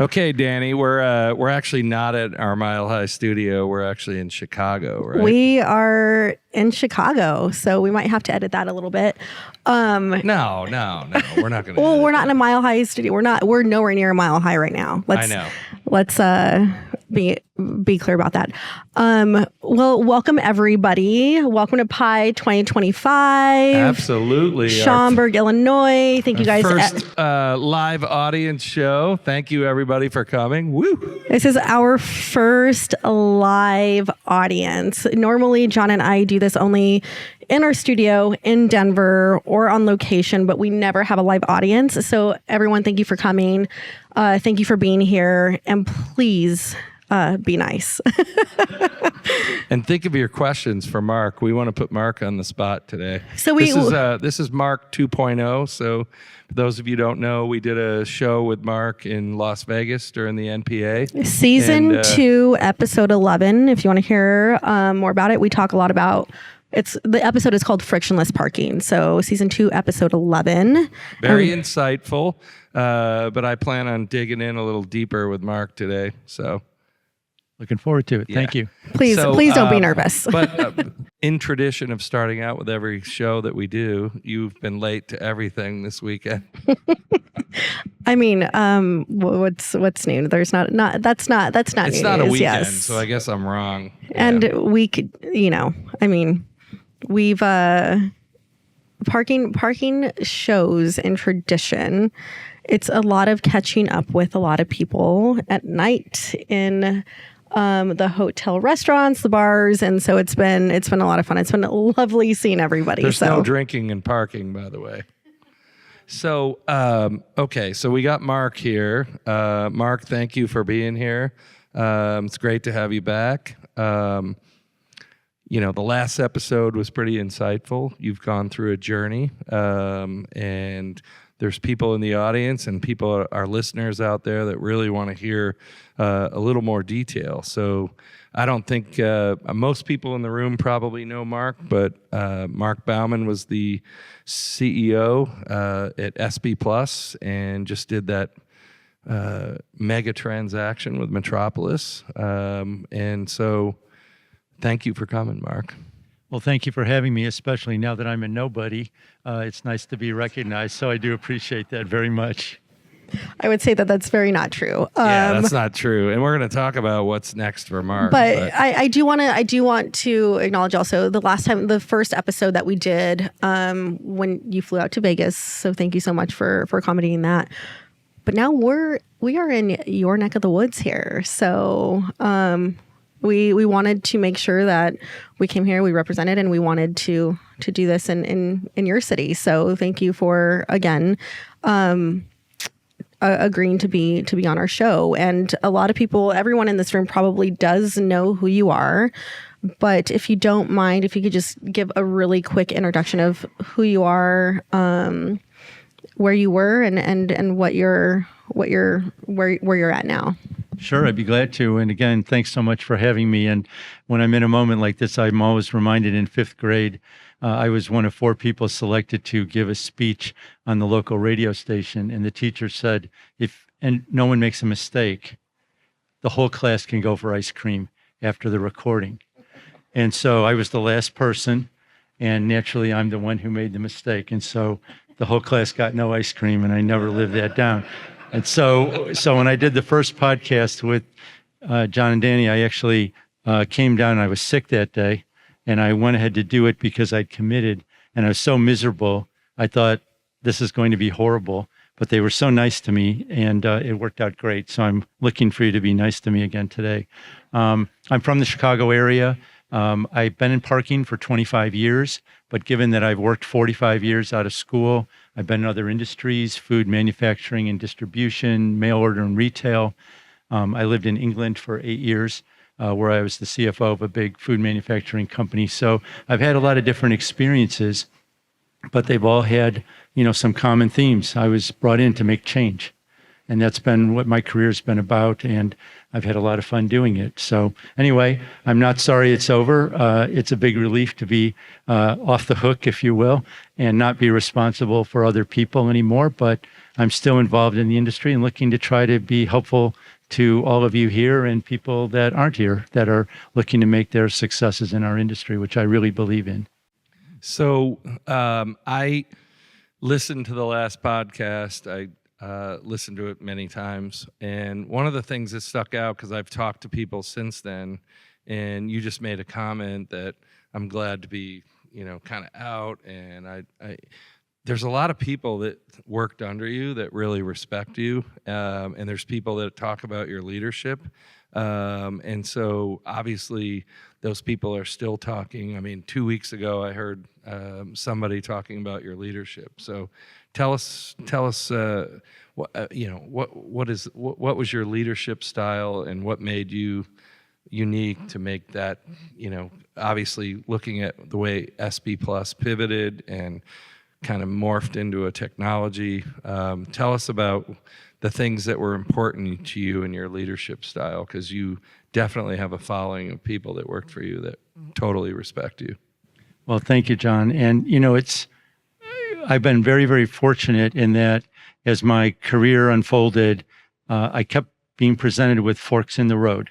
Okay, Dani, we're actually not at our Mile High studio. We're actually in Chicago, right? We are in Chicago, so we might have to edit that a little bit. No, we're not going to. Well, we're not in a Mile High studio. We're nowhere near a Mile High right now. Let's be clear about that. Well, welcome everybody. Welcome to Pi 2025. Absolutely. Schaumburg, Illinois. Thank you guys. First live audience show. Thank you everybody for coming. Woo! This is our first live audience. Normally, John and I do this only in our studio in Denver or on location, but we never have a live audience. So everyone, thank you for coming. Thank you for being here. And please be nice. And think of your questions for Mark. We want to put Mark on the spot today. So this is Mark 2.0. So for those of you who don't know, we did a show with Mark in Las Vegas during the NPA. Season 2, episode 11. If you want to hear more about it, we talk a lot about the episode is called Frictionless Parking. So season 2, episode 11. Very insightful. But I plan on digging in a little deeper with Mark today. So looking forward to it. Yeah. Thank you. Please don't be nervous. But in tradition of starting out with every show that we do, you've been late to everything this weekend. I mean, what's new? There's not that's not it's new not news, a weekend, yes. so I guess I'm wrong. And we could, we've parking shows in tradition. It's a lot of catching up with a lot of people at night in the hotel restaurants, the bars, and so it's been a lot of fun. It's been lovely seeing everybody. There's no drinking and parking, by the way. So okay, so we got Mark here. Mark, thank you for being here. It's great to have you back. The last episode was pretty insightful. You've gone through a journey, and there's people in the audience and our listeners out there that really want to hear a little more detail. So I don't think most people in the room probably know Mark, but Marc Baumann was the CEO at SB Plus and just did that mega transaction with Metropolis. And so thank you for coming, Mark. Well, thank you for having me, especially now that I'm a nobody. It's nice to be recognized, so I do appreciate that very much. I would say that that's very not true. Yeah, that's not true. And we're going to talk about what's next for Mark. But I do want to acknowledge also the first episode that we did when you flew out to Vegas. So thank you so much for accommodating that. But now we are in your neck of the woods here. So we wanted to make sure that we came here, we represented, and we wanted to do this in your city. So thank you for, again, agreeing to be on our show. And a lot of people, everyone in this room probably does know who you are. But if you don't mind, if you could just give a really quick introduction of who you are, where you were, and where you're at now. Sure, I'd be glad to. And again, thanks so much for having me. And when I'm in a moment like this, I'm always reminded in 5th grade, I was one of 4 people selected to give a speech on the local radio station. And the teacher said, and no one makes a mistake, the whole class can go for ice cream after the recording. And so I was the last person, and naturally I'm the one who made the mistake. And so the whole class got no ice cream, and I never lived that down. And so when I did the first podcast with John and Dani, I actually came down. I was sick that day, and I went ahead to do it because I'd committed, and I was so miserable. I thought, this is going to be horrible, but they were so nice to me, and it worked out great. So I'm looking for you to be nice to me again today. I'm from the Chicago area. I've been in parking for 25 years, but given that I've worked 45 years out of school, I've been in other industries, food manufacturing and distribution, mail order and retail. I lived in England for 8 years, where I was the CFO of a big food manufacturing company. So I've had a lot of different experiences, but they've all had, some common themes. I was brought in to make change, and that's been what my career's been about, and I've had a lot of fun doing it. So anyway, I'm not sorry it's over. It's a big relief to be off the hook, if you will, and not be responsible for other people anymore. But I'm still involved in the industry and looking to try to be helpful to all of you here and people that aren't here that are looking to make their successes in our industry, which I really believe in. So I listened to the last podcast. I listened to it many times. And one of the things that stuck out, because I've talked to people since then, and you just made a comment that I'm glad to be, kind of out. And there's a lot of people that worked under you that really respect you. And there's people that talk about your leadership. And so obviously those people are still talking. I mean, 2 weeks ago, I heard somebody talking about your leadership. So tell us, what was your leadership style and what made you unique to make that, obviously looking at the way SB Plus pivoted and kind of morphed into a technology. Tell us about the things that were important to you in your leadership style, because you definitely have a following of people that worked for you that totally respect you. Well, thank you, John. And, I've been very, very fortunate in that as my career unfolded, I kept being presented with forks in the road.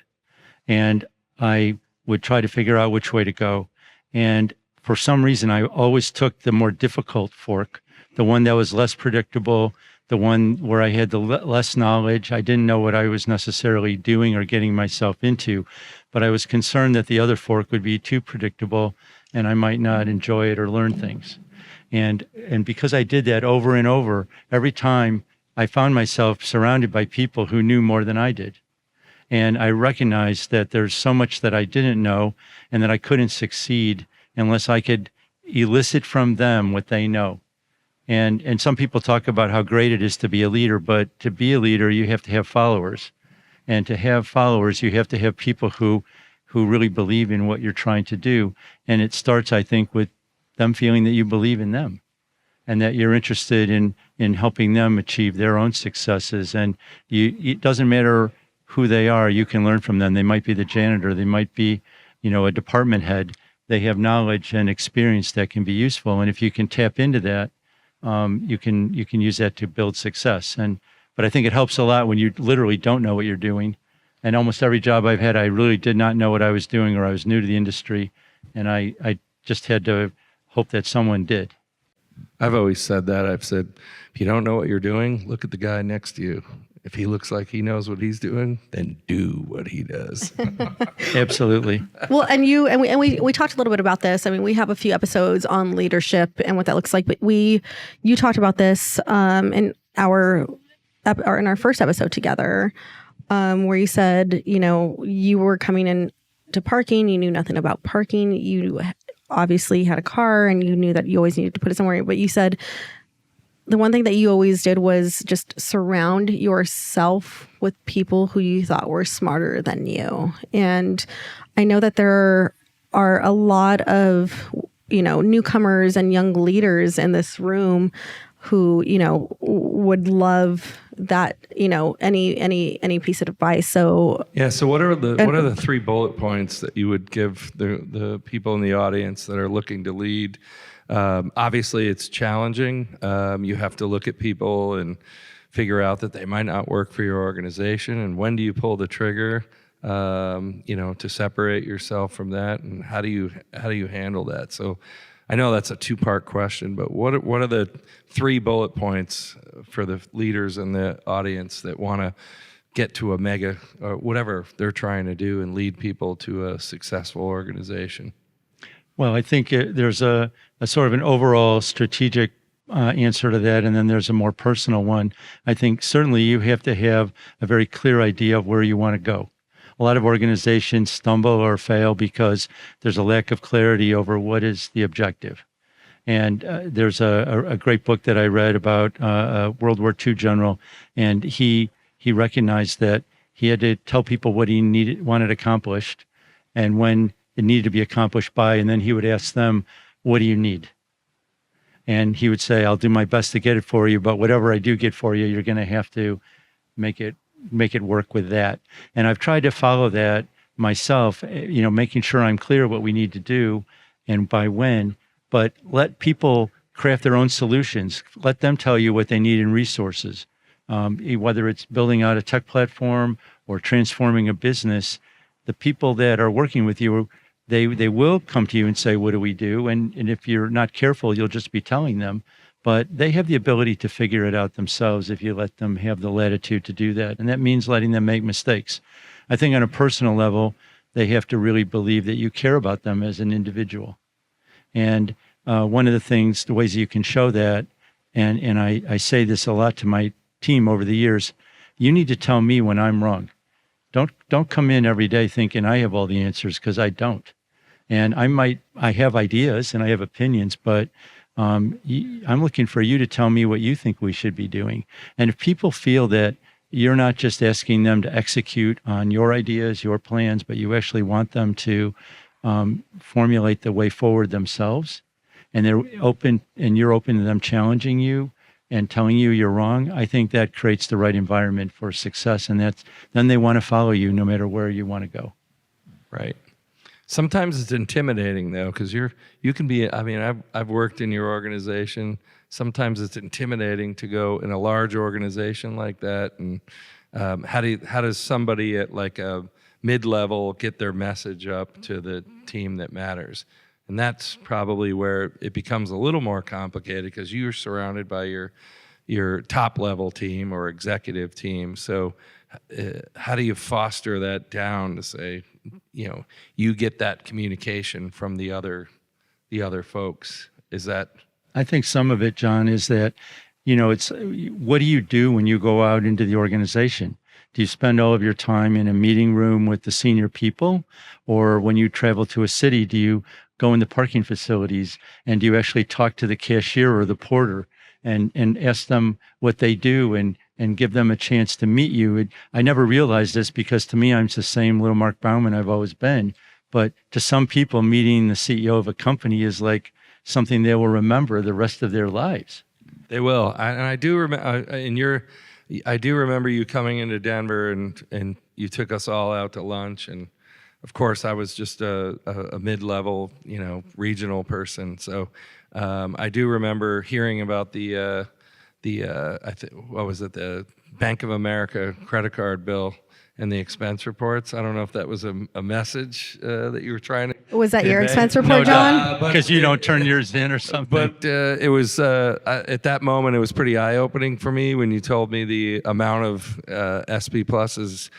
And I would try to figure out which way to go. And for some reason, I always took the more difficult fork, the one that was less predictable, the one where I had the less knowledge. I didn't know what I was necessarily doing or getting myself into, but I was concerned that the other fork would be too predictable and I might not enjoy it or learn things. And because I did that over and over, every time I found myself surrounded by people who knew more than I did. And I recognized that there's so much that I didn't know and that I couldn't succeed unless I could elicit from them what they know. And some people talk about how great it is to be a leader, but to be a leader, you have to have followers. And to have followers, you have to have people who really believe in what you're trying to do. And it starts, I think, with them feeling that you believe in them and that you're interested in helping them achieve their own successes. And it doesn't matter who they are, you can learn from them. They might be the janitor, they might be, a department head. They have knowledge and experience that can be useful. And if you can tap into that, you can use that to build success. But I think it helps a lot when you literally don't know what you're doing. And almost every job I've had, I really did not know what I was doing, or I was new to the industry, and I just had to hope that someone did. I've always said that. I've said, if you don't know what you're doing, look at the guy next to you. If he looks like he knows what he's doing, then do what he does. Absolutely. Well, and we talked a little bit about this. I mean, we have a few episodes on leadership and what that looks like, but you talked about this in our first episode together, where you said, you were coming in to parking, you knew nothing about parking, you obviously had a car, and you knew that you always needed to put it somewhere, but you said the one thing that you always did was just surround yourself with people who you thought were smarter than you. And I know that there are a lot of, newcomers and young leaders in this room who, would love that, any piece of advice. So yeah. So what are the 3 bullet points that you would give the people in the audience that are looking to lead? Obviously, it's challenging. You have to look at people and figure out that they might not work for your organization. And when do you pull the trigger, to separate yourself from that? And how do you handle that? So I know that's a 2-part question, but what are the 3 bullet points for the leaders in the audience that want to get to a mega or whatever they're trying to do and lead people to a successful organization? Well, I think there's a sort of an overall strategic answer to that, and then there's a more personal one. I think certainly you have to have a very clear idea of where you want to go. A lot of organizations stumble or fail because there's a lack of clarity over what is the objective. And there's a great book that I read about a World War II general, and he recognized that he had to tell people what he wanted accomplished, and when it needed to be accomplished by, and then he would ask them, what do you need? And he would say, I'll do my best to get it for you, but whatever I do get for you, you're going to have to make it work with that. And I've tried to follow that myself, making sure I'm clear what we need to do and by when, but let people craft their own solutions. Let them tell you what they need in resources. Whether it's building out a tech platform or transforming a business, the people that are working with you, they will come to you and say, what do we do? And if you're not careful, you'll just be telling them. But they have the ability to figure it out themselves if you let them have the latitude to do that. And that means letting them make mistakes. I think on a personal level, they have to really believe that you care about them as an individual. And one of the ways that you can show that, and I say this a lot to my team over the years, you need to tell me when I'm wrong. Don't come in every day thinking I have all the answers, because I don't. And I have ideas and I have opinions, but I'm looking for you to tell me what you think we should be doing. And if people feel that you're not just asking them to execute on your ideas, your plans, but you actually want them to formulate the way forward themselves, and they're open, and you're open to them challenging you and telling you you're wrong, I think that creates the right environment for success. And then they want to follow you no matter where you want to go. Right. Sometimes it's intimidating though, because you can be. I mean, I've worked in your organization. Sometimes it's intimidating to go in a large organization like that. And how does somebody at like a mid-level get their message up to the team that matters? And that's probably where it becomes a little more complicated, because you're surrounded by your top level team or executive team. So how do you foster that down to say, you get that communication from the other folks? Is that? I think some of it, John, is that, it's what do you do when you go out into the organization? Do you spend all of your time in a meeting room with the senior people? Or when you travel to a city, do you go in the parking facilities, and do you actually talk to the cashier or the porter and ask them what they do and give them a chance to meet you? I never realized this, because to me, I'm the same little Marc Baumann I've always been. But to some people, meeting the CEO of a company is like something they will remember the rest of their lives. They will. I do remember I do remember you coming into Denver, and you took us all out to lunch. And of course, I was just a mid-level, regional person. So I do remember hearing about the Bank of America credit card bill and the expense reports. I don't know if that was a message that you were trying to. Was that your convey. expense report, John? Because you don't turn yours in or something. But it was at that moment, it was pretty eye-opening for me when you told me the amount of SP Plus's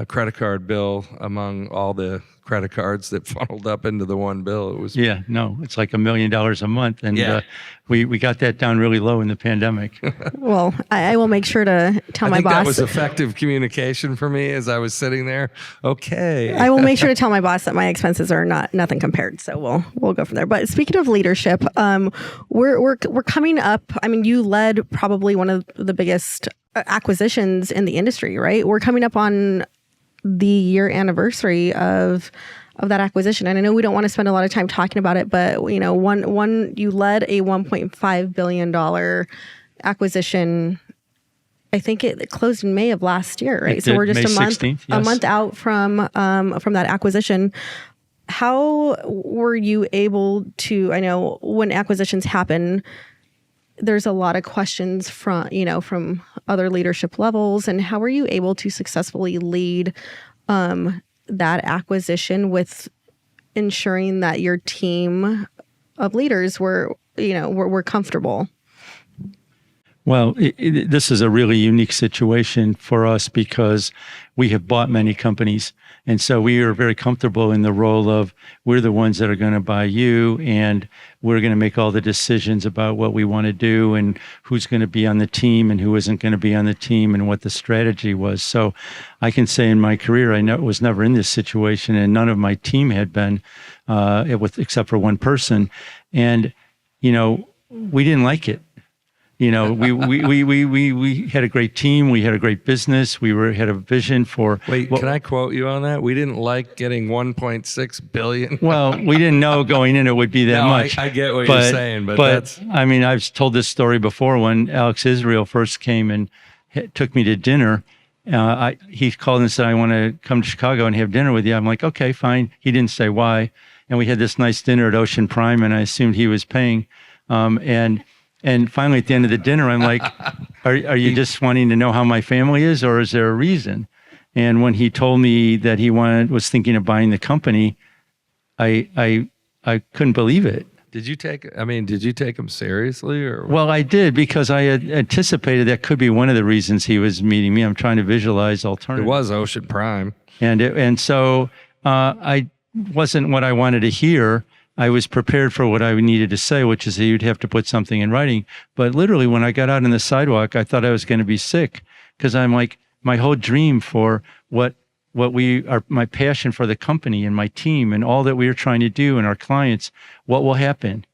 credit card bill among all the credit cards that funneled up into the one bill. It was it's like $1 million a month, and we got that down really low in the pandemic. Well, I will make sure to tell my boss. That was effective communication for me as I was sitting there. Okay, I will make sure to tell my boss that my expenses are nothing compared. So we'll go from there. But speaking of leadership, we're coming up. I mean, you led probably one of the biggest acquisitions in the industry, right? We're coming up on the year anniversary of that acquisition. And I know we don't want to spend a lot of time talking about it, but you led a $1.5 billion acquisition. I think it closed in May of last year, right? So we're just May 16th, a month out from that acquisition. How were you able to? I know when acquisitions happen, there's a lot of questions from other leadership levels, and how were you able to successfully lead that acquisition with ensuring that your team of leaders were comfortable? Well, this is a really unique situation for us because we have bought many companies. And so we are very comfortable in the role of we're the ones that are going to buy you, and we're going to make all the decisions about what we want to do and who's going to be on the team and who isn't going to be on the team and what the strategy was. So I can say in my career, I was never in this situation, and none of my team had been, except for one person. And, we didn't like it. We had a great team. We had a great business. Had a vision for. Wait, can I quote you on that? We didn't like getting $1.6 billion. Well, we didn't know going in it would be that much. I get what you're saying, but that's. I mean, I've told this story before. When Alex Israel first came and took me to dinner, he called and said, "I want to come to Chicago and have dinner with you." I'm like, "Okay, fine." He didn't say why, and we had this nice dinner at Ocean Prime, and I assumed he was paying. And finally, at the end of the dinner, I'm like, are you just wanting to know how my family is, or is there a reason? And when he told me that he was thinking of buying the company, I couldn't believe it. Did you take him seriously, or? Well, I did, because I had anticipated that could be one of the reasons he was meeting me. I'm trying to visualize alternatives. It was Ocean Prime. And so I wasn't what I wanted to hear. I was prepared for what I needed to say, which is that you'd have to put something in writing. But literally, when I got out on the sidewalk, I thought I was going to be sick, because I'm like, my whole dream for what we are, my passion for the company and my team and all that we are trying to do and our clients, what will happen?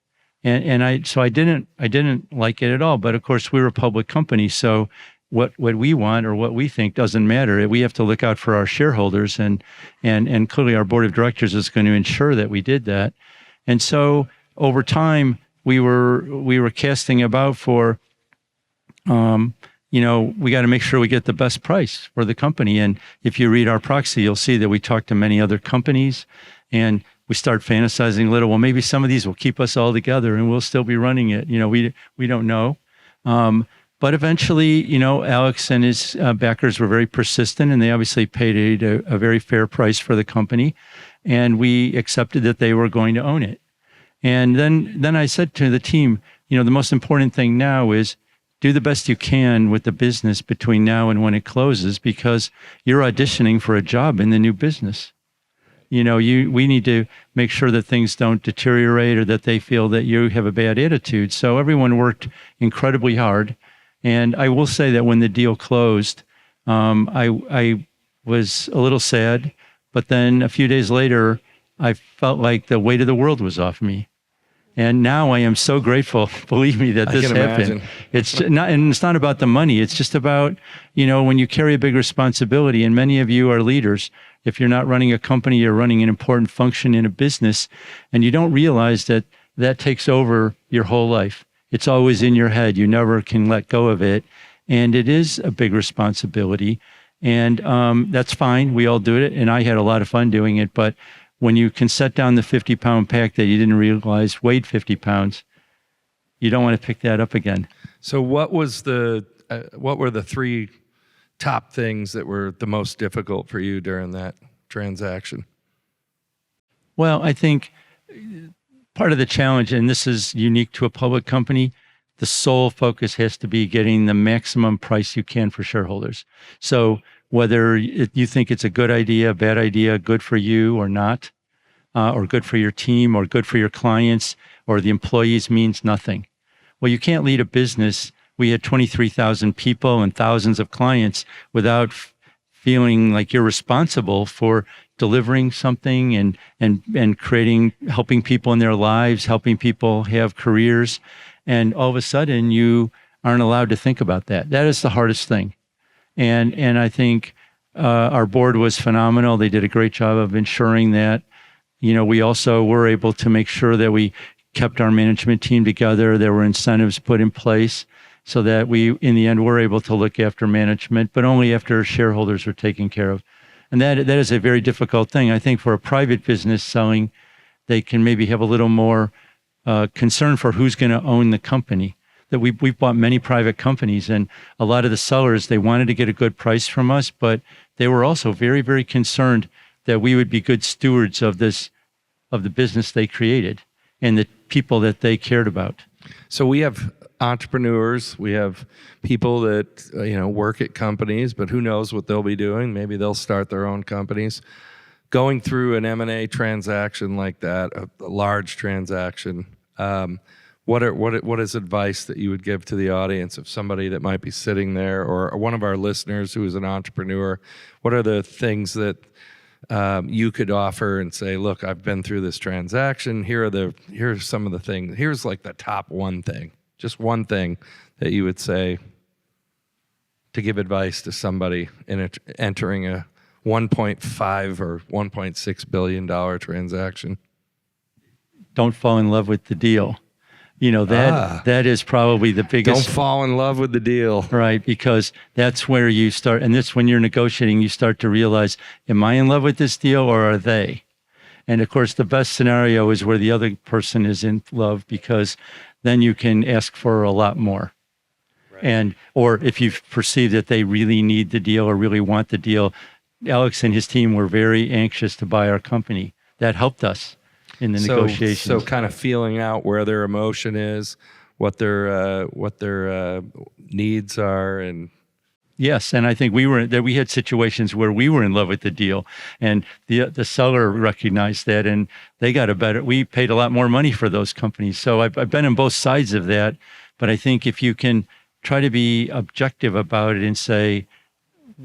So I didn't like it at all. But of course, we're a public company, so what we want or what we think doesn't matter. We have to look out for our shareholders, and clearly our board of directors is going to ensure that we did that. And so over time, we were casting about for, we got to make sure we get the best price for the company. And if you read our proxy, you'll see that we talked to many other companies, and we start fantasizing a little. Well, maybe some of these will keep us all together, and we'll still be running it. We don't know. But eventually, Alex and his backers were very persistent, and they obviously paid a very fair price for the company, and we accepted that they were going to own it. And then I said to the team, the most important thing now is do the best you can with the business between now and when it closes, because you're auditioning for a job in the new business. We need to make sure that things don't deteriorate or that they feel that you have a bad attitude. So everyone worked incredibly hard. And I will say that when the deal closed, I was a little sad, but then a few days later, I felt like the weight of the world was off me. And now I am so grateful, believe me, that this happened. And it's not about the money. It's just about, when you carry a big responsibility, and many of you are leaders. If you're not running a company, you're running an important function in a business, and you don't realize that takes over your whole life. It's always in your head. You never can let go of it. And it is a big responsibility. And that's fine. We all do it. And I had a lot of fun doing it. But when you can set down the 50-pound pack that you didn't realize weighed 50 pounds, you don't want to pick that up again. So what were the three top things that were the most difficult for you during that transaction? Well, I think part of the challenge, and this is unique to a public company, the sole focus has to be getting the maximum price you can for shareholders. So whether you think it's a good idea, bad idea, good for you or not, or good for your team or good for your clients or the employees, means nothing. Well, you can't lead a business. We had 23,000 people and thousands of clients without feeling like you're responsible for delivering something and creating, helping people in their lives, helping people have careers. And all of a sudden you aren't allowed to think about that. That is the hardest thing. And I think our board was phenomenal. They did a great job of ensuring that. We also were able to make sure that we kept our management team together. There were incentives put in place so that we, in the end, were able to look after management, but only after shareholders were taken care of. And that is a very difficult thing. I think for a private business selling, they can maybe have a little more concern for who's going to own the company. That we've bought many private companies, and a lot of the sellers, they wanted to get a good price from us, but they were also very, very concerned that we would be good stewards of the business they created and the people that they cared about. So we have entrepreneurs, we have people that work at companies, but who knows what they'll be doing? Maybe they'll start their own companies. Going through an M&A transaction like that, a large transaction. What is advice that you would give to the audience of somebody that might be sitting there, or one of our listeners who is an entrepreneur? What are the things that you could offer and say, look, I've been through this transaction. Here's some of the things. Here's like the top one thing, just one thing that you would say to give advice to somebody entering a 1.5 or 1.6 billion dollar transaction. Don't fall in love with the deal. That is probably the biggest. Don't fall in love with the deal. Right, because that's where you start. And that's when you're negotiating, you start to realize, am I in love with this deal or are they? And of course, the best scenario is where the other person is in love, because then you can ask for a lot more. And or if you perceive that they really need the deal or really want the deal, Alex and his team were very anxious to buy our company. That helped us in the negotiations. So kind of feeling out where their emotion is, what their needs are, and yes, and I think we had situations where we were in love with the deal, and the seller recognized that, and they got we paid a lot more money for those companies. So I've been on both sides of that, but I think if you can try to be objective about it and say,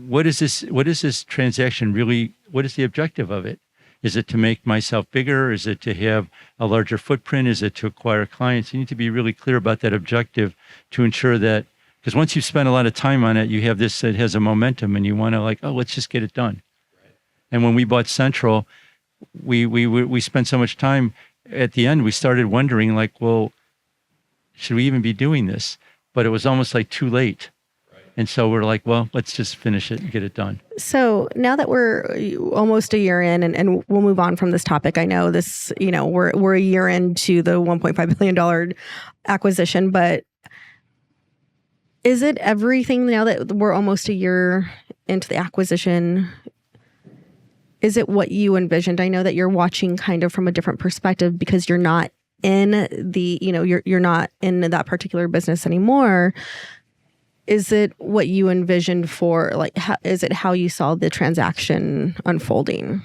what is this transaction really, what is the objective of it? Is it to make myself bigger? Is it to have a larger footprint? Is it to acquire clients? You need to be really clear about that objective to ensure that, because once you've spent a lot of time on it, you have this that has a momentum and you want to let's just get it done. Right. And when we bought Central, we spent so much time at the end, we started wondering well, should we even be doing this? But it was almost too late. And so we're well, let's just finish it and get it done. So now that we're almost a year in, and we'll move on from this topic. I know this, we're a year into the $1.5 billion acquisition, but is it everything now that we're almost a year into the acquisition? Is it what you envisioned? I know that you're watching kind of from a different perspective because you're not in you're not in that particular business anymore. Is it what you envisioned for, is it how you saw the transaction unfolding?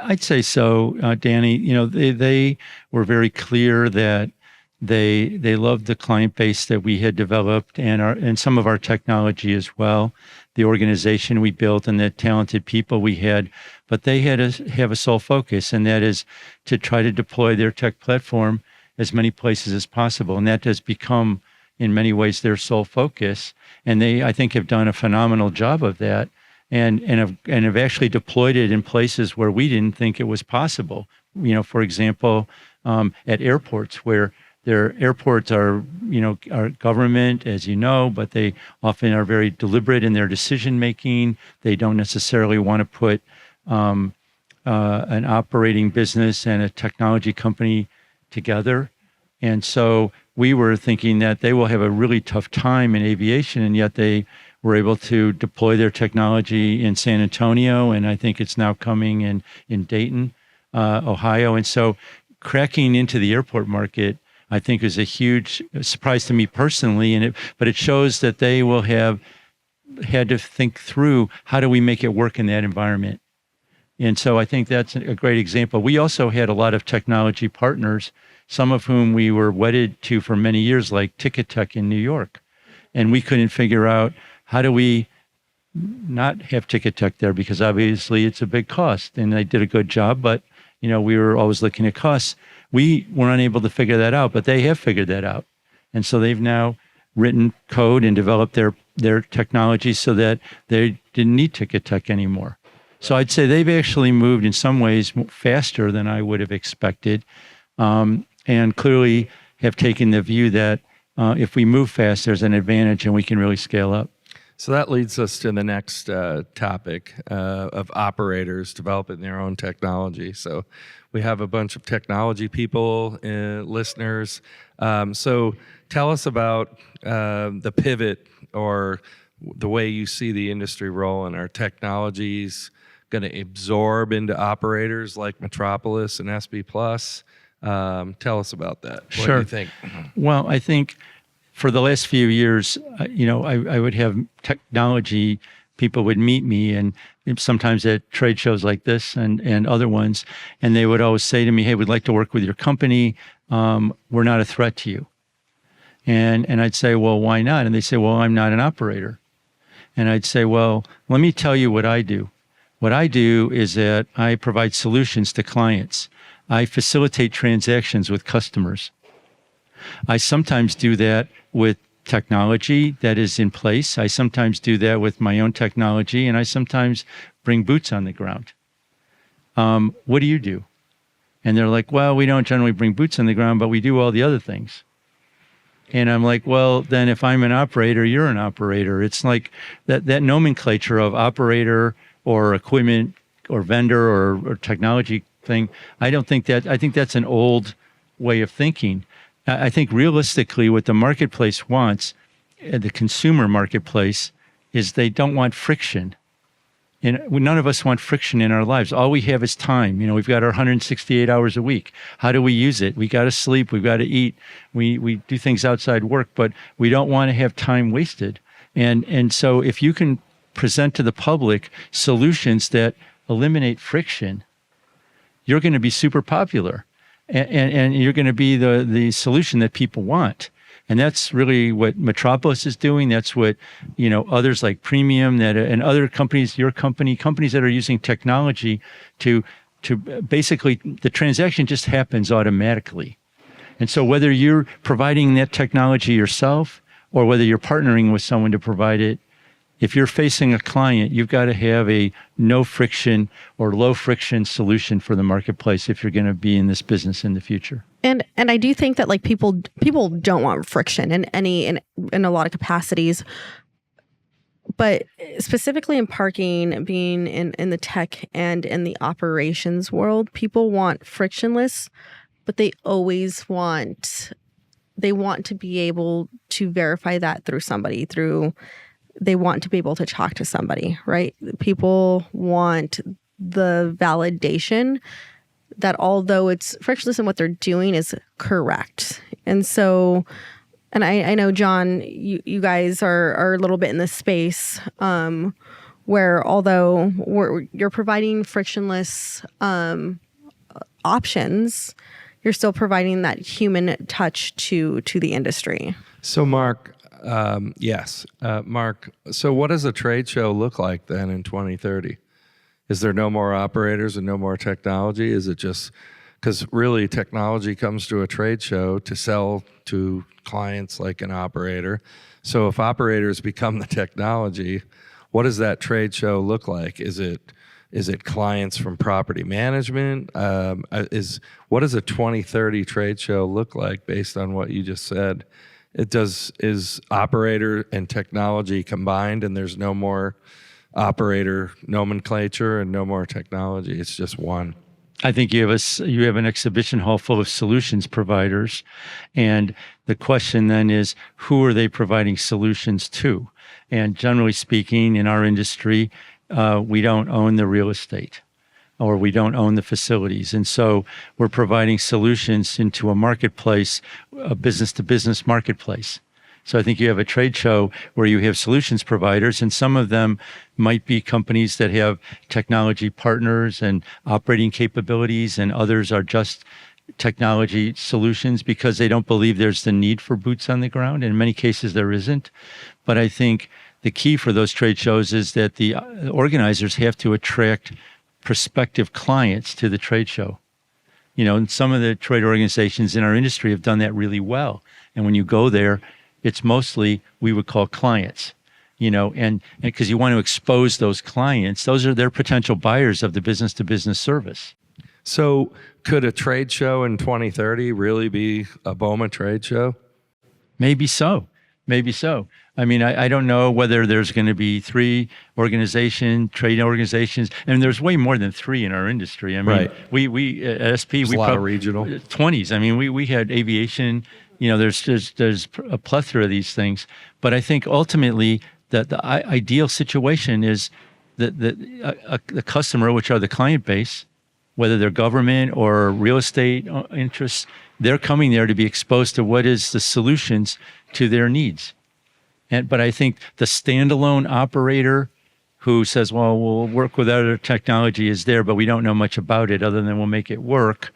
I'd say so, Dani. They were very clear that they loved the client base that we had developed and some of our technology as well, the organization we built and the talented people we had. But they had have a sole focus, and that is to try to deploy their tech platform as many places as possible. And that has become, in many ways, their sole focus, and they, I think, have done a phenomenal job of that, and have actually deployed it in places where we didn't think it was possible. For example, at airports, where their airports are government, as you know, but they often are very deliberate in their decision making. They don't necessarily want to put an operating business and a technology company together, and so we were thinking that they will have a really tough time in aviation, and yet they were able to deploy their technology in San Antonio, and I think it's now coming in Dayton, Ohio. And so cracking into the airport market, I think, is a huge surprise to me personally, but it shows that they will have had to think through, how do we make it work in that environment? And so I think that's a great example. We also had a lot of technology partners, some of whom we were wedded to for many years, like Ticket Tech in New York. And we couldn't figure out, how do we not have Ticket Tech there? Because obviously it's a big cost, and they did a good job, but we were always looking at costs. We were unable to figure that out, but they have figured that out. And so they've now written code and developed their technology so that they didn't need Ticket Tech anymore. So I'd say they've actually moved in some ways faster than I would have expected, and clearly have taken the view that if we move fast, there's an advantage and we can really scale up. So that leads us to the next topic of operators developing their own technology. So we have a bunch of technology people, listeners. So tell us about the pivot, or the way you see the industry rolling. Are technologies going to absorb into operators like Metropolis and SB Plus? Tell us about that. What do you think? Well, I think for the last few years, I would have technology people would meet me, and sometimes at trade shows like this and other ones, and they would always say to me, "Hey, we'd like to work with your company. We're not a threat to you." And I'd say, "Well, why not?" And they say, "Well, I'm not an operator." And I'd say, "Well, let me tell you what I do. What I do is that I provide solutions to clients. I facilitate transactions with customers. I sometimes do that with technology that is in place. I sometimes do that with my own technology, and I sometimes bring boots on the ground. What do you do?" And they're like, "Well, we don't generally bring boots on the ground, but we do all the other things." And I'm like, "Well, then if I'm an operator, you're an operator." It's like that nomenclature of operator or equipment or vendor or technology thing. I think that's an old way of thinking. I think realistically, what the marketplace wants, the consumer marketplace, is they don't want friction. And none of us want friction in our lives. All we have is time. We've got our 168 hours a week. How do we use it? We got to sleep. We've got to eat. We do things outside work, but we don't want to have time wasted. And so if you can present to the public solutions that eliminate friction, you're going to be super popular. And you're going to be the solution that people want. And that's really what Metropolis is doing. That's what, others like Premium and other companies, your company, companies that are using technology to basically, the transaction just happens automatically. And so whether you're providing that technology yourself or whether you're partnering with someone to provide it, if you're facing a client, you've got to have a no friction or low friction solution for the marketplace if you're going to be in this business in the future. And I do think that like people don't want friction in a lot of capacities, but specifically in parking, being in the tech and in the operations world, people want frictionless, but they always want to be able to verify that through somebody, they want to be able to talk to somebody, right? People want the validation that although it's frictionless in what they're doing is correct. And so, and I know, John, you guys are a little bit in this space where although you're providing frictionless options, you're still providing that human touch to the industry. So Mark, yes. Mark, so what does a trade show look like then in 2030? Is there no more operators and no more technology? Is it just, because really technology comes to a trade show to sell to clients like an operator. So if operators become the technology, what does that trade show look like? Is it clients from property management? What does a 2030 trade show look like based on what you just said? Is operator and technology combined and there's no more operator nomenclature and no more technology? It's just one. I think you have an exhibition hall full of solutions providers, and the question then is, who are they providing solutions to? And generally speaking, in our industry, we don't own the real estate, or we don't own the facilities, and so we're providing solutions into a marketplace, a business-to-business marketplace. So I think you have a trade show where you have solutions providers, and some of them might be companies that have technology partners and operating capabilities, and others are just technology solutions because they don't believe there's the need for boots on the ground. In many cases, there isn't. But I think the key for those trade shows is that the organizers have to attract prospective clients to the trade show. And some of the trade organizations in our industry have done that really well. And when you go there, it's mostly we would call clients, and because you want to expose those clients, those are their potential buyers of the business to business service. So could a trade show in 2030 really be a Baumann trade show? Maybe so. I mean, I don't know whether there's going to be 3 trade organizations, and there's way more than 3 in our industry. I mean, right. we at SP, we a lot of regional 20s. I mean, we had aviation. There's a plethora of these things, but I think ultimately the ideal situation is that the customer, which are the client base, whether they're government or real estate interests, they're coming there to be exposed to what is the solutions to their needs. But I think the standalone operator who says, well, we'll work with other technology is there, but we don't know much about it other than we'll make it work.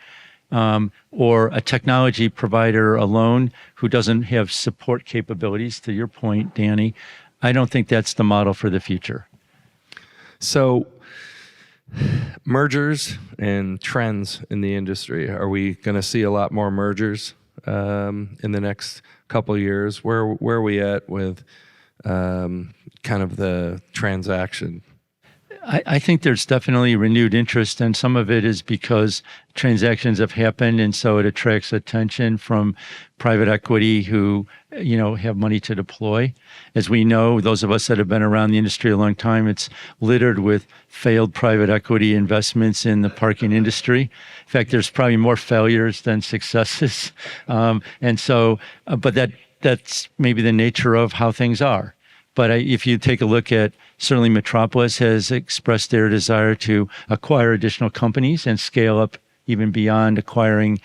Or a technology provider alone who doesn't have support capabilities, to your point, Dani, I don't think that's the model for the future. So mergers and trends in the industry, are we going to see a lot more mergers in the next couple of years? Where are we at with kind of the transaction? I think there's definitely renewed interest, and some of it is because transactions have happened, and so it attracts attention from private equity who, have money to deploy. As we know, those of us that have been around the industry a long time, it's littered with failed private equity investments in the parking industry. In fact, there's probably more failures than successes, but that's maybe the nature of how things are. But if you take a look at, certainly Metropolis has expressed their desire to acquire additional companies and scale up even beyond acquiring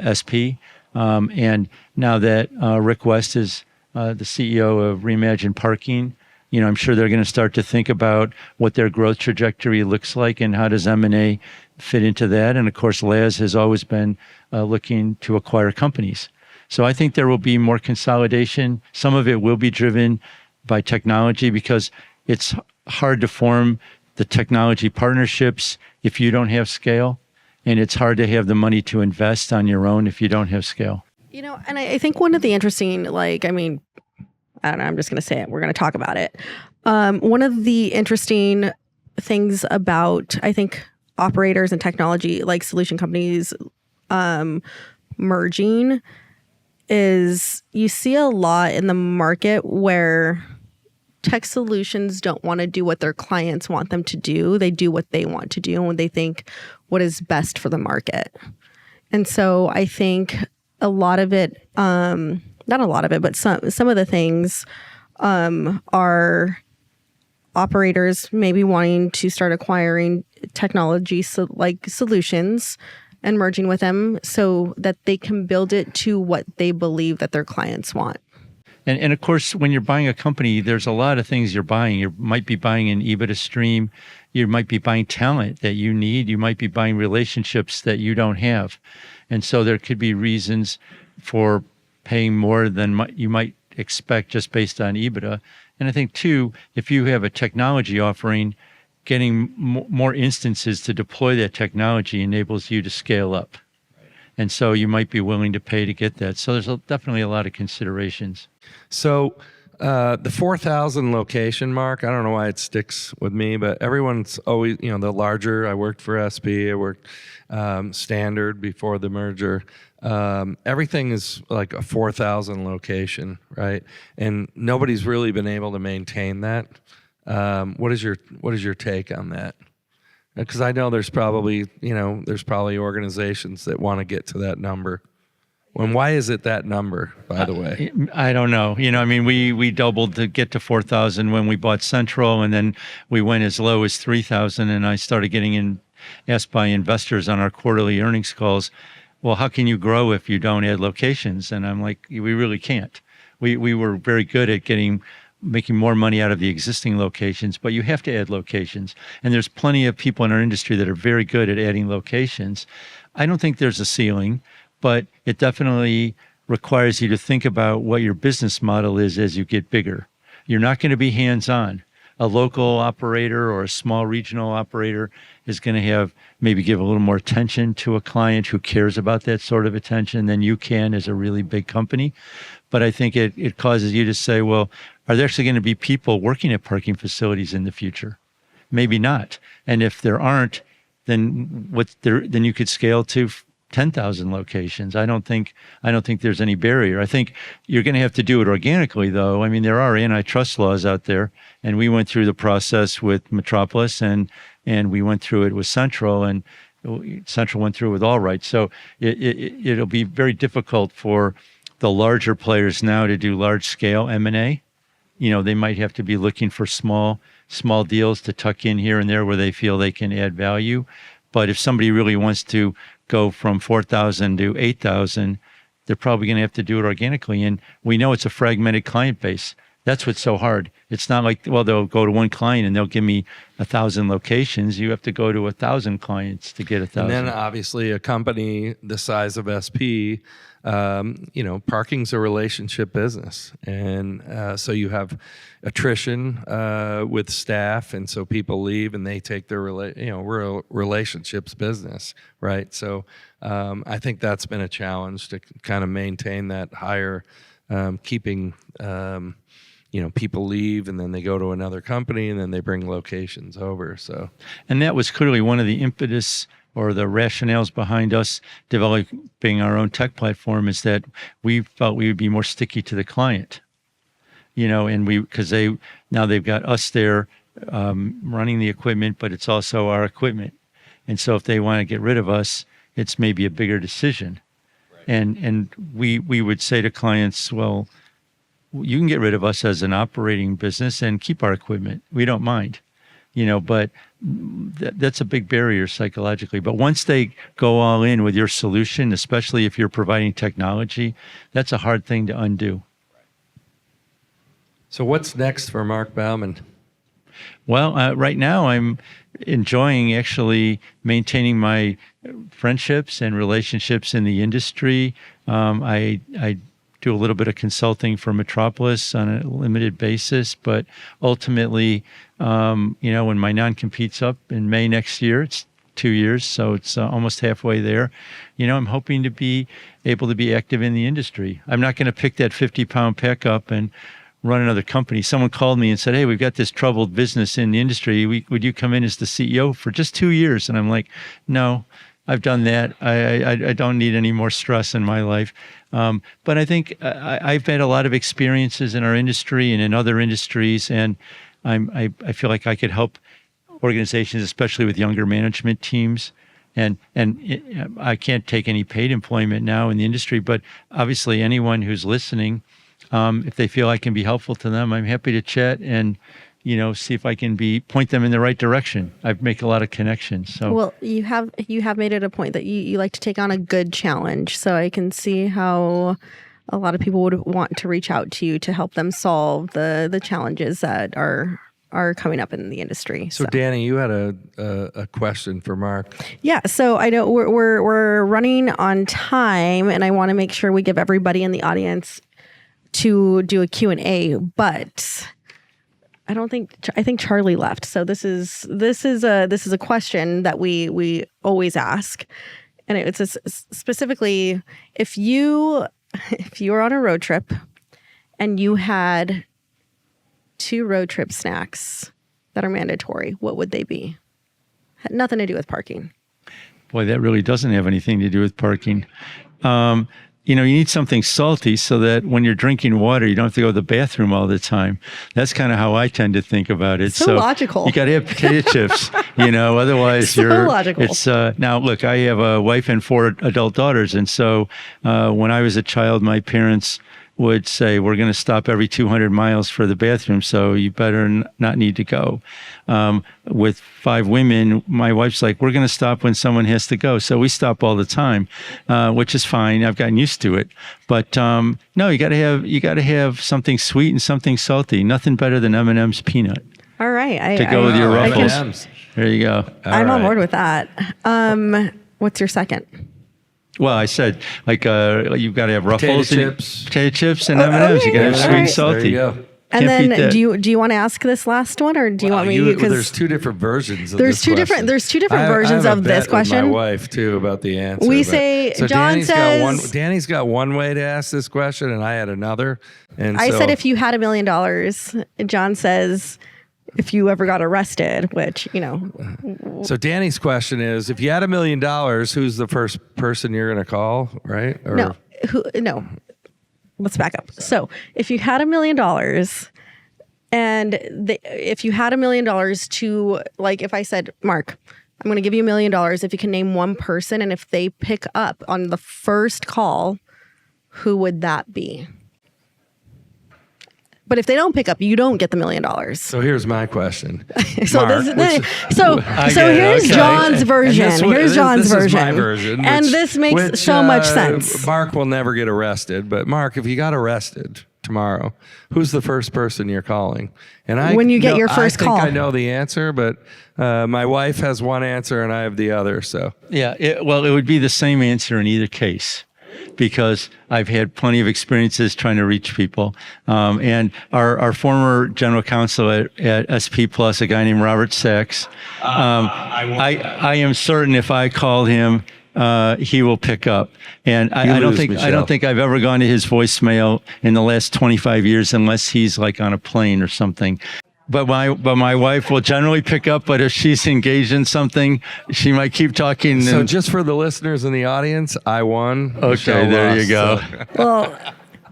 SP. And now that Rick West is the CEO of Reimagine Parking, I'm sure they're going to start to think about what their growth trajectory looks like and how does M&A fit into that. And of course, Laz has always been looking to acquire companies. So I think there will be more consolidation. Some of it will be driven by technology because it's hard to form the technology partnerships if you don't have scale, and it's hard to have the money to invest on your own if you don't have scale. And I think one of the interesting, I don't know, I'm just going to say it. We're going to talk about it. One of the interesting things about, I think, operators and technology, like solution companies merging, is you see a lot in the market where tech solutions don't want to do what their clients want them to do. They do what they want to do and they think what is best for the market. And so I think a lot of it, not a lot of it, but some of the things are operators maybe wanting to start acquiring technology solutions and merging with them so that they can build it to what they believe that their clients want. And of course, when you're buying a company, there's a lot of things you're buying. You might be buying an EBITDA stream. You might be buying talent that you need. You might be buying relationships that you don't have. And so there could be reasons for paying more than you might expect just based on EBITDA. And I think, too, if you have a technology offering, getting more instances to deploy that technology enables you to scale up. And so you might be willing to pay to get that. So there's definitely a lot of considerations. So the 4,000 location mark, I don't know why it sticks with me, but everyone's always, the larger. I worked for SP, I worked Standard before the merger. Everything is like a 4,000 location, right? And nobody's really been able to maintain that. What is your take on that? Because I know there's probably organizations that want to get to that number. And why is it that number, by the way? I don't know. We doubled to get to 4,000 when we bought Central, and then we went as low as 3,000. And I started getting asked by investors on our quarterly earnings calls, well, how can you grow if you don't add locations? And I'm like, we really can't. We were very good at making more money out of the existing locations, but you have to add locations. And there's plenty of people in our industry that are very good at adding locations. I don't think there's a ceiling, but it definitely requires you to think about what your business model is as you get bigger. You're not going to be hands-on. A local operator or a small regional operator is going to maybe give a little more attention to a client who cares about that sort of attention than you can as a really big company. But I think it causes you to say, well, are there actually going to be people working at parking facilities in the future? Maybe not. And if there aren't, then you could scale to 10,000 locations. I don't think there's any barrier. I think you're going to have to do it organically, though. There are antitrust laws out there, and we went through the process with Metropolis, and we went through it with Central, and Central went through it with All Right. So it'll be very difficult for the larger players now to do large-scale M&A. They might have to be looking for small deals to tuck in here and there where they feel they can add value. But if somebody really wants to go from 4,000 to 8,000, they're probably going to have to do it organically. And we know it's a fragmented client base. That's what's so hard. It's not like, well, they'll go to one client and they'll give me 1,000 locations. You have to go to 1,000 clients to get 1,000. And then obviously a company the size of SP, parking's a relationship business. And so you have attrition with staff. And so people leave and they take their relationships business, right? So I think that's been a challenge to kind of maintain that higher, keeping people leave and then they go to another company and then they bring locations over. So, And that was clearly one of the impetus or the rationales behind us developing our own tech platform, is that we felt we would be more sticky to the client, and because now they've got us there running the equipment, but it's also our equipment. And so if they want to get rid of us, it's maybe a bigger decision. Right. And we would say to clients, well, you can get rid of us as an operating business and keep our equipment. We don't mind, but that's a big barrier psychologically. But once they go all in with your solution, especially if you're providing technology, that's a hard thing to undo. So what's next for Marc Baumann? Well, right now I'm enjoying actually maintaining my friendships and relationships in the industry. I do a little bit of consulting for Metropolis on a limited basis, but ultimately, when my non-compete's up in May next year, it's 2 years, so it's almost halfway there. I'm hoping to be able to be active in the industry. I'm not going to pick that 50-pound pack up and run another company. Someone called me and said, hey, we've got this troubled business in the industry. Would you come in as the CEO for just 2 years? And I'm like, no, I've done that. I don't need any more stress in my life. But I think I've had a lot of experiences in our industry and in other industries, and I feel like I could help organizations, especially with younger management teams. And I can't take any paid employment now in the industry, but obviously anyone who's listening, if they feel I can be helpful to them, I'm happy to chat and see if I can point them in the right direction. I make a lot of connections. So, well, you have made it a point that you like to take on a good challenge. So I can see how a lot of people would want to reach out to you to help them solve the challenges that are coming up in the industry. So Dani, you had a question for Marc. Yeah. So I know we're running on time, and I want to make sure we give everybody in the audience to do a Q&A, but I think Charlie left. So this is a question that we always ask, and it's specifically if you were on a road trip and you had 2 road trip snacks that are mandatory, what would they be? Had nothing to do with parking. Boy, that really doesn't have anything to do with parking. You need something salty so that when you're drinking water, you don't have to go to the bathroom all the time. That's kind of how I tend to think about it. So logical. You got to have potato chips, otherwise so logical. It's now look, I have a wife and 4 adult daughters. And so when I was a child, my parents would say, we're going to stop every 200 miles for the bathroom, so you better not need to go. With 5 women, my wife's like, we're going to stop when someone has to go. So we stop all the time, which is fine. I've gotten used to it. But no, you got to have something sweet and something salty. Nothing better than M&M's peanut. All right. To go with your Ruffles. There you go. I'm on board with that. What's your second? Well, I said, you've got to have Ruffles, potato chips, and M&Ms. Okay, you got to have sweet and salty. There you go. And Can't then, do you want to ask this last one, or do you want me? Because there's 2 different versions. Of there's this two question. different. There's 2 different I versions have a of bet this question. With my wife too about the answer. We say so John Dani's got one way to ask this question, and I had another. And I said if you had $1 million. John says if you ever got arrested, which So Dani's question is: if you had $1 million, who's the first person you're going to call? Right? Or, No. Let's back up. So if you had $1 million. And if you had $1 million to, if I said, Marc, I'm going to give you $1 million if you can name one person, and if they pick up on the first call, who would that be? But if they don't pick up, you don't get the $1 million. So here's my question. So Marc, here's John's version. Here's John's this version. Is my version, and this makes so much sense. Marc will never get arrested, but Marc, if you got arrested tomorrow, who's the first person you're calling? And when you get your first call, I know the answer, but my wife has one answer and I have the other. So yeah, it would be the same answer in either case, because I've had plenty of experiences trying to reach people. And our former general counsel at SP Plus, a guy named Robert Sachs, I am certain if I called him, he will pick up. And You I don't lose, think Michelle. I've ever gone to his voicemail in the last 25 years unless he's like on a plane or something. But my wife will generally pick up. But if she's engaged in something, she might keep talking. So And, just for the listeners in the audience, I won. okay, Michelle there lost, you go. so- Well,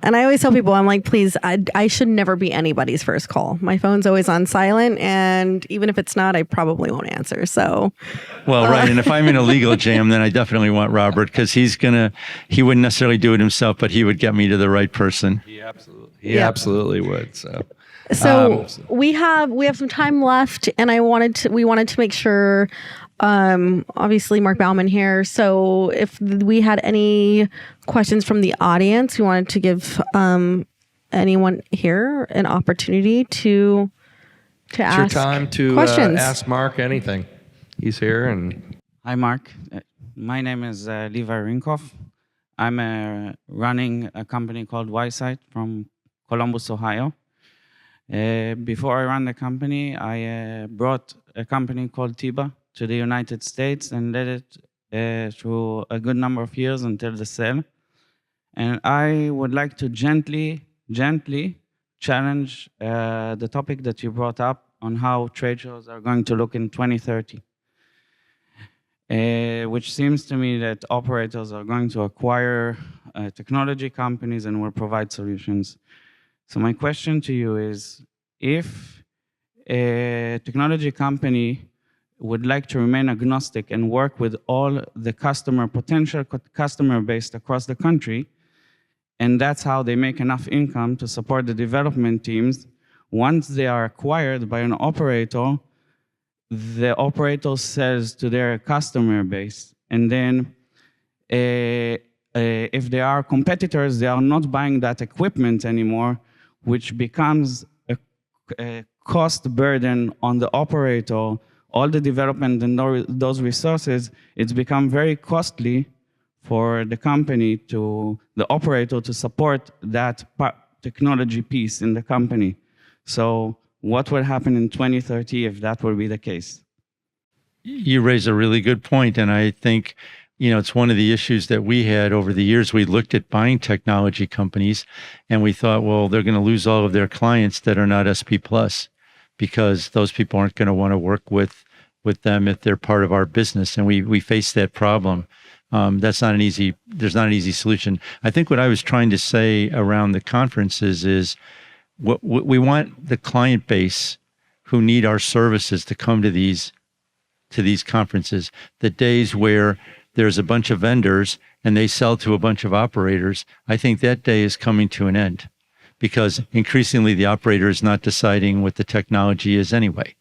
and I always tell people, I'm like, please, I should never be anybody's first call. My phone's always on silent, and even if it's not, I probably won't answer. So, Well, right. And if I'm in a legal jam, then I definitely want Robert, because he wouldn't necessarily do it himself, but he would get me to the right person. He absolutely would. So we have some time left, and we wanted to make sure. Obviously, Marc Baumann here. So if we had any questions from the audience, we wanted to give anyone here an opportunity to It's your ask time to questions. ask Mark anything. He's here, and Hi, Mark. My name is Levi Rinkhoff. I'm running a company called YSite from Columbus, Ohio. Before I ran the company, I brought a company called Tiba to the United States and led it through a good number of years until the sale. And I would like to gently challenge the topic that you brought up on how trade shows are going to look in 2030. Which seems to me that operators are going to acquire technology companies and will provide solutions. So my question to you is, if a technology company would like to remain agnostic and work with all the potential customer base across the country, and that's how they make enough income to support the development teams, once they are acquired by an operator, the operator sells to their customer base. And then if they are competitors, they are not buying that equipment anymore, which becomes a cost burden on the operator. All the development and those resources, it's become very costly for the company, the operator, to support that technology piece in the company. So what will happen in 2030 if that will be the case? You raise a really good point, and I think it's one of the issues that we had over the years. We looked at buying technology companies, and we thought, well, they're going to lose all of their clients that are not SP Plus, because those people aren't going to want to work with them if they're part of our business, and we face that problem. There's not an easy solution. I think what I was trying to say around the conferences is, what we want the client base who need our services to come to these conferences. The days where there's a bunch of vendors and they sell to a bunch of operators, I think that day is coming to an end, because increasingly the operator is not deciding what the technology is anyway.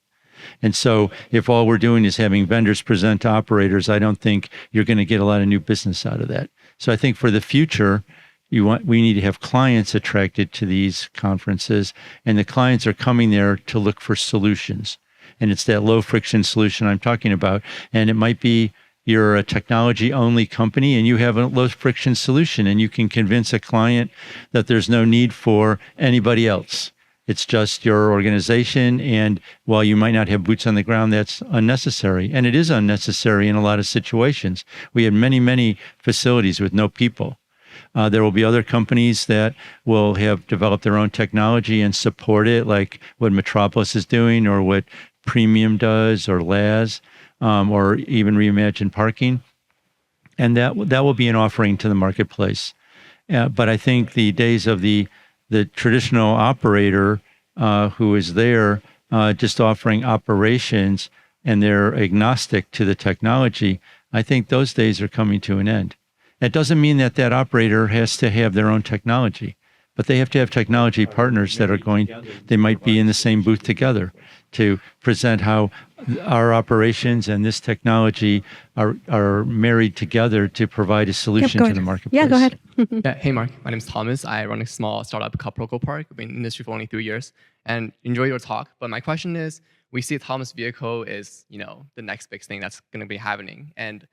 And so if all we're doing is having vendors present to operators, I don't think you're going to get a lot of new business out of that. So I think for the future, we need to have clients attracted to these conferences, and the clients are coming there to look for solutions. And it's that low friction solution I'm talking about. And it might be you're a technology only company and you have a low friction solution, and you can convince a client that there's no need for anybody else. It's just your organization. And while you might not have boots on the ground, that's unnecessary. And it is unnecessary in a lot of situations. We have many, many facilities with no people. There will be other companies that will have developed their own technology and support it, like what Metropolis is doing, or what Premium does, or Laz, or even Reimagine Parking. And that will be an offering to the marketplace. But I think the days of the traditional operator who is there just offering operations and they're agnostic to the technology, I think those days are coming to an end. That doesn't mean that operator has to have their own technology, but they have to have technology partners that they might be in the same booth together to present how our operations and this technology are married together to provide a solution to the marketplace. Yeah, go ahead. Yeah, hey, Mark. My name's Thomas. I run a small startup called Proco Park. I've been in the industry for only 3 years and enjoy your talk. But my question is, we see autonomous vehicle is, the next big thing that's going to be happening. And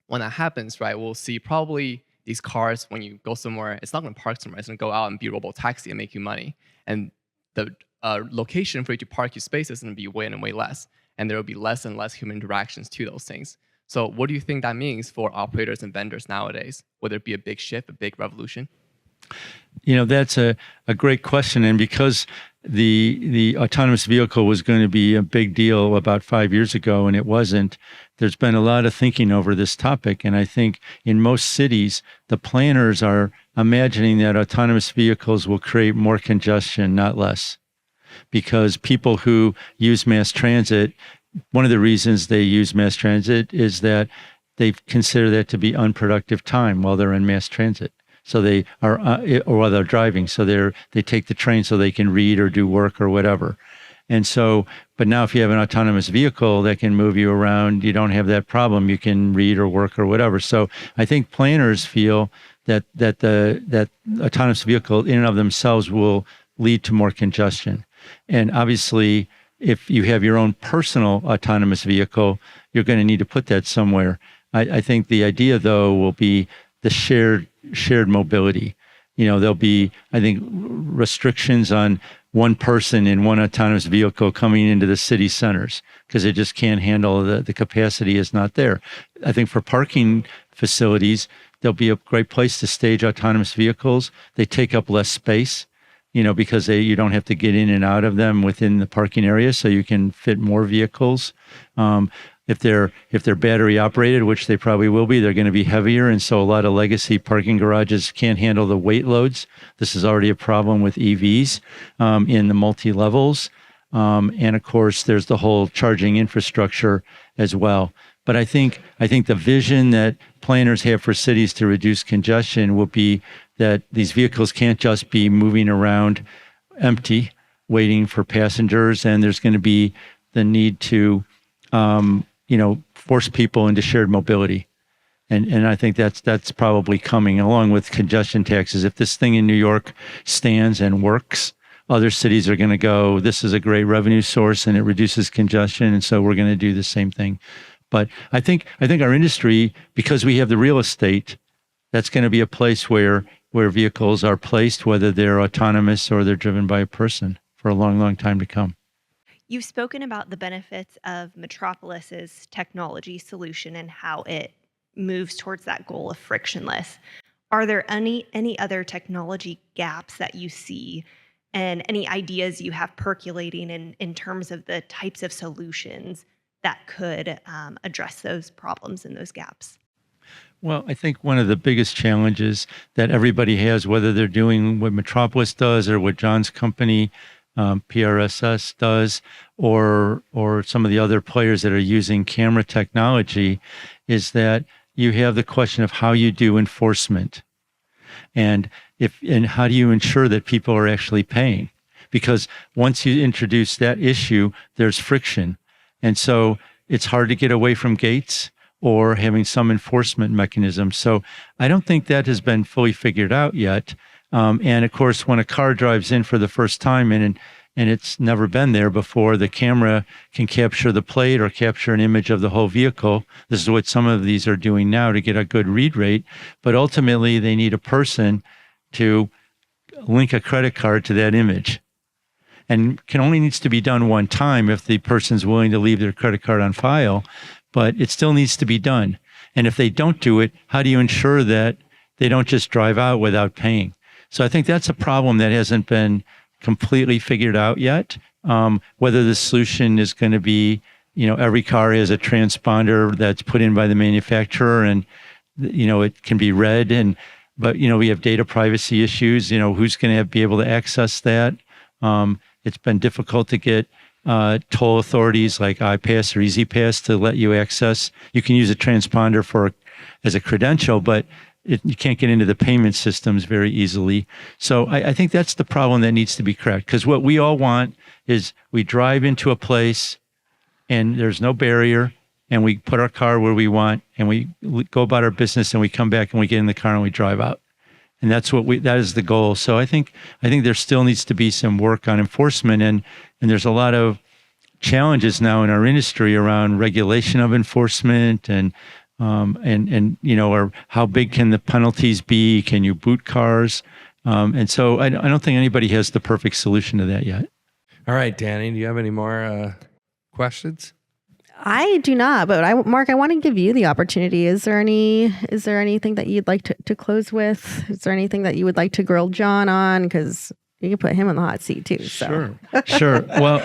when that happens, right, we'll see probably these cars, when you go somewhere, it's not going to park somewhere. It's going to go out and be a robo-taxi and make you money. And the location for you to park your space is going to be way and way less. And there will be less and less human interactions to those things. So what do you think that means for operators and vendors nowadays? Would there be a big shift, a big revolution? That's a great question. And because the autonomous vehicle was going to be a big deal about 5 years ago, and it wasn't, there's been a lot of thinking over this topic. And I think in most cities, the planners are imagining that autonomous vehicles will create more congestion, not less. Because people who use mass transit, one of the reasons they use mass transit is that they consider that to be unproductive time while they're in mass transit. So they are, or while they're driving, so they take the train so they can read or do work or whatever. And so, but now if you have an autonomous vehicle that can move you around, you don't have that problem. You can read or work or whatever. So I think planners feel that autonomous vehicle in and of themselves will lead to more congestion. And obviously, if you have your own personal autonomous vehicle, you're going to need to put that somewhere. I think the idea, though, will be the shared mobility. There'll be, I think, restrictions on one person in one autonomous vehicle coming into the city centers because it just can't handle the capacity is not there. I think for parking facilities, there'll be a great place to stage autonomous vehicles. They take up less space, because you don't have to get in and out of them within the parking area, so you can fit more vehicles. If they're battery operated, which they probably will be, they're going to be heavier, and so a lot of legacy parking garages can't handle the weight loads. This is already a problem with EVs in the multi-levels, and of course, there's the whole charging infrastructure as well. But I think the vision that planners have for cities to reduce congestion will be that these vehicles can't just be moving around empty, waiting for passengers, and there's going to be the need to force people into shared mobility. And I think that's probably coming along with congestion taxes. If this thing in New York stands and works, other cities are going to go, this is a great revenue source and it reduces congestion. And so we're going to do the same thing. But I think our industry, because we have the real estate, that's going to be a place where vehicles are placed, whether they're autonomous or they're driven by a person for a long, long time to come. You've spoken about the benefits of Metropolis's technology solution and how it moves towards that goal of frictionless. Are there any other technology gaps that you see and any ideas you have percolating in terms of the types of solutions that could address those problems and those gaps? Well, I think one of the biggest challenges that everybody has, whether they're doing what Metropolis does or what John's company, PRSS, does, or some of the other players that are using camera technology, is that you have the question of how you do enforcement. And how do you ensure that people are actually paying? Because once you introduce that issue, there's friction. And so it's hard to get away from gates or having some enforcement mechanism. So I don't think that has been fully figured out yet. And of course, when a car drives in for the first time and it's never been there before, the camera can capture the plate or capture an image of the whole vehicle. This is what some of these are doing now to get a good read rate. But ultimately, they need a person to link a credit card to that image. And only needs to be done one time if the person's willing to leave their credit card on file, but it still needs to be done. And if they don't do it, how do you ensure that they don't just drive out without paying? So I think that's a problem that hasn't been completely figured out yet. Whether the solution is going to be, every car has a transponder that's put in by the manufacturer and, it can be read. But we have data privacy issues, who's going to be able to access that? It's been difficult to get toll authorities like iPass or EasyPass to let you access. You can use a transponder as a credential, but you can't get into the payment systems very easily. So I think that's the problem that needs to be cracked. Because what we all want is we drive into a place and there's no barrier and we put our car where we want and we go about our business and we come back and we get in the car and we drive out. And that is the goal. So I think there still needs to be some work on enforcement, and there's a lot of challenges now in our industry around regulation of enforcement and or how big can the penalties be? Can you boot cars? And so I don't think anybody has the perfect solution to that yet. All right, Dani, do you have any more questions? I do not, but Mark, I want to give you the opportunity. Is there anything that you'd like to close with? Is there anything that you would like to grill John on? Because you can put him in the hot seat too. So. Sure. Well,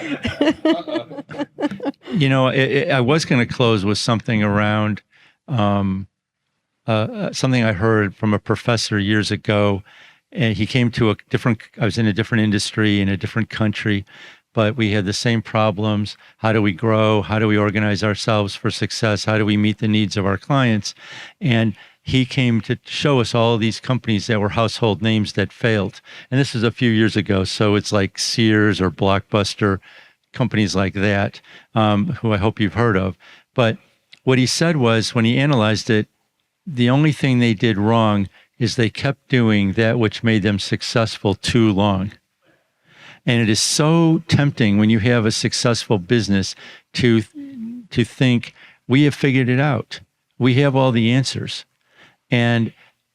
I was going to close with something around something I heard from a professor years ago, and he came to I was in a different industry in a different country, but we had the same problems. How do we grow? How do we organize ourselves for success? How do we meet the needs of our clients? And he came to show us all of these companies that were household names that failed. And this is a few years ago. So it's like Sears or Blockbuster, companies like that, who I hope you've heard of. But what he said was, when he analyzed it, the only thing they did wrong is they kept doing that which made them successful too long. And it is so tempting when you have a successful business to think, we have figured it out. We have all the answers. And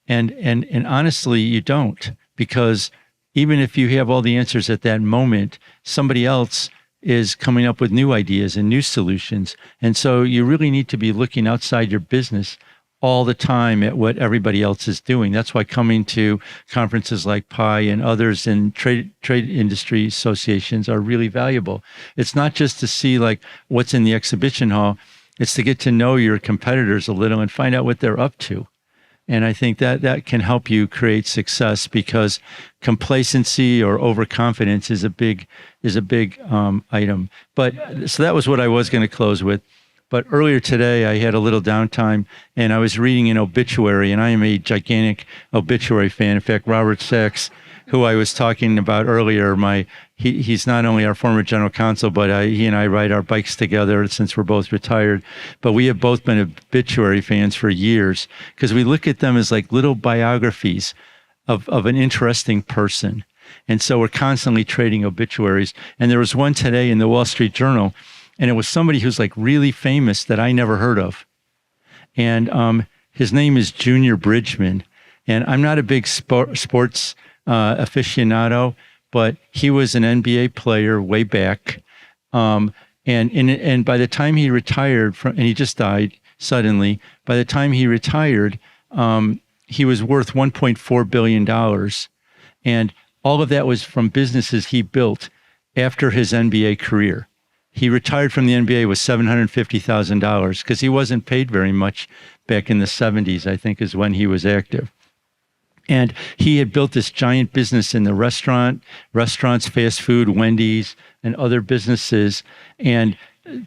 honestly, you don't, because even if you have all the answers at that moment, somebody else is coming up with new ideas and new solutions. And so you really need to be looking outside your business all the time at what everybody else is doing. That's why coming to conferences like PI and others in trade industry associations are really valuable. It's not just to see like what's in the exhibition hall, it's to get to know your competitors a little and find out what they're up to. And I think that can help you create success, because complacency or overconfidence is a big item. But so that was what I was going to close with. But earlier today, I had a little downtime, and I was reading an obituary, and I am a gigantic obituary fan. In fact, Robert Sachs, who I was talking about earlier, he's not only our former general counsel, but he and I ride our bikes together since we're both retired. But we have both been obituary fans for years, because we look at them as like little biographies of an interesting person. And so we're constantly trading obituaries. And there was one today in the Wall Street Journal, and it was somebody who's like really famous that I never heard of. And his name is Junior Bridgman. And I'm not a big sports aficionado, but he was an NBA player way back. And by the time he retired and he just died suddenly, by the time he retired, he was worth $1.4 billion. And all of that was from businesses he built after his NBA career. He retired from the NBA with $750,000 because he wasn't paid very much back in the 70s, I think, is when he was active. And he had built this giant business in the restaurants, fast food, Wendy's, and other businesses. And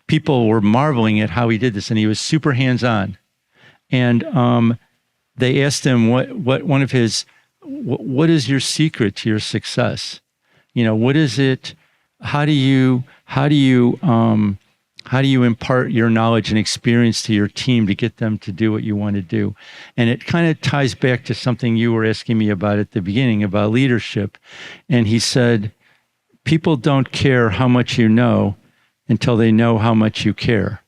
people were marveling at how he did this. And he was super hands-on. And they asked him what is your secret to your success? What is it? How do you impart your knowledge and experience to your team to get them to do what you want to do? And it kind of ties back to something you were asking me about at the beginning about leadership. And he said, people don't care how much you know until they know how much you care.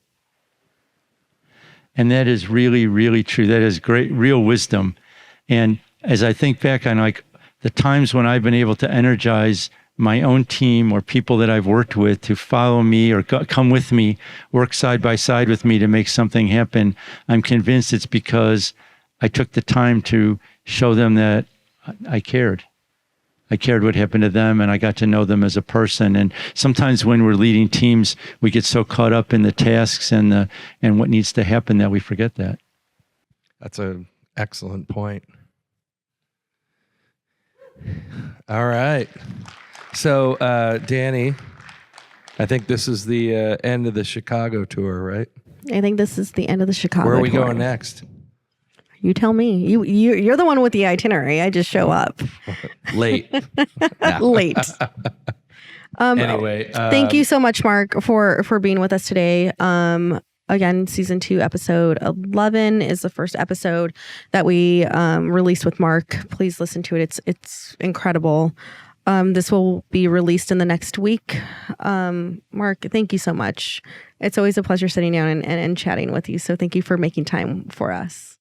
And that is really, really true. That is great, real wisdom. And as I think back on like the times when I've been able to energize my own team or people that I've worked with to follow me or come with me, work side by side with me to make something happen, I'm convinced it's because I took the time to show them that I cared. I cared what happened to them, and I got to know them as a person. And sometimes when we're leading teams, we get so caught up in the tasks and what needs to happen that we forget that. That's an excellent point. All right. So, Dani, I think this is the end of the Chicago tour, right? I think this is the end of the Chicago Where are we tour. going next? You tell me. You're the one with the itinerary. I just show up. Late. Late. Anyway. Thank you so much, Mark, for being with us today. Again, season 2, episode 11 is the first episode that we released with Mark. Please listen to it. It's incredible. This will be released in the next week. Mark, thank you so much. It's always a pleasure sitting down and chatting with you. So thank you for making time for us.